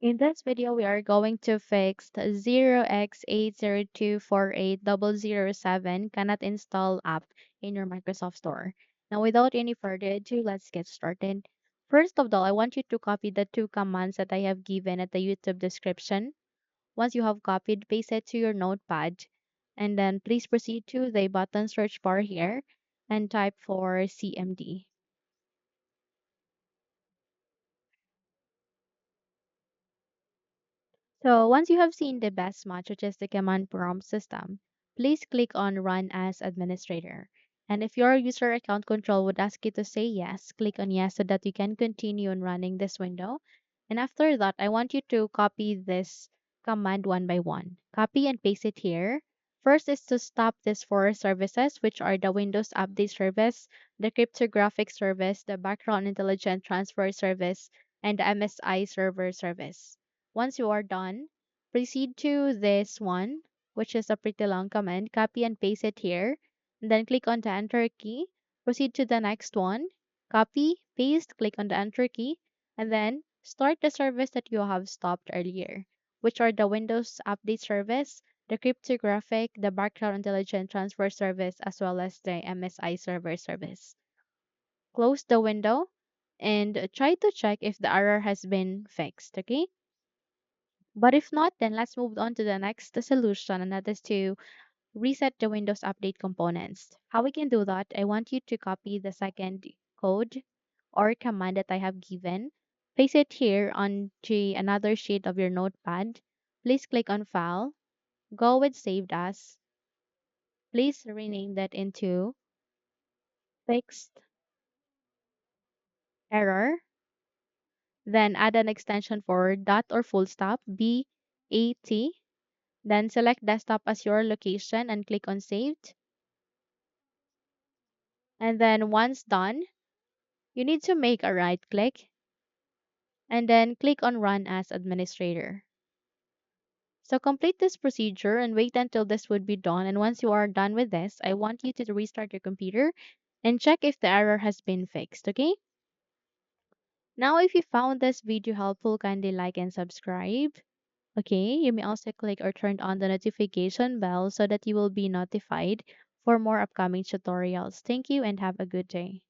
In this video, we are going to fix the 0x80248007 cannot install app in your Microsoft Store. Now, without any further ado, let's get started. First of all, I want you to copy the two commands that I have given at the YouTube description. Once you have copied, paste it to your notepad. And then please proceed to the button search bar here and type for CMD. So once you have seen the best match, which is the command prompt system, please click on Run as Administrator. And if your user account control would ask you to say yes, click on yes so that you can continue on running this window. And after that, I want you to copy this command one by one. Copy and paste it here. First is to stop these four services, which are the Windows Update Service, the Cryptographic Service, the Background Intelligent Transfer Service, and the MSI Server Service. Once you are done, proceed to this one, which is a pretty long command. Copy and paste it here. And then click on the enter key. Proceed to the next one. Copy, paste, click on the enter key. And then start the service that you have stopped earlier, which are the Windows Update Service, the Cryptographic, the Background Intelligent Transfer Service, as well as the MSI Server Service. Close the window and try to check if the error has been fixed, okay? But if not, then let's move on to the next solution, and that is to reset the Windows Update components. How we can do that, I want you to copy the second code or command that I have given, paste it here onto another sheet of your notepad. Please click on File, go with Saved As. Please rename that into Fixed Error. Then add an extension for dot or full stop, BAT. Then select desktop as your location and click on Saved. And then once done, you need to make a right click and then click on Run as Administrator. So complete this procedure and wait until this would be done. And once you are done with this, I want you to restart your computer and check if the error has been fixed, okay? Now, if you found this video helpful, kindly like and subscribe. Okay, you may also click or turn on the notification bell so that you will be notified for more upcoming tutorials. Thank you and have a good day.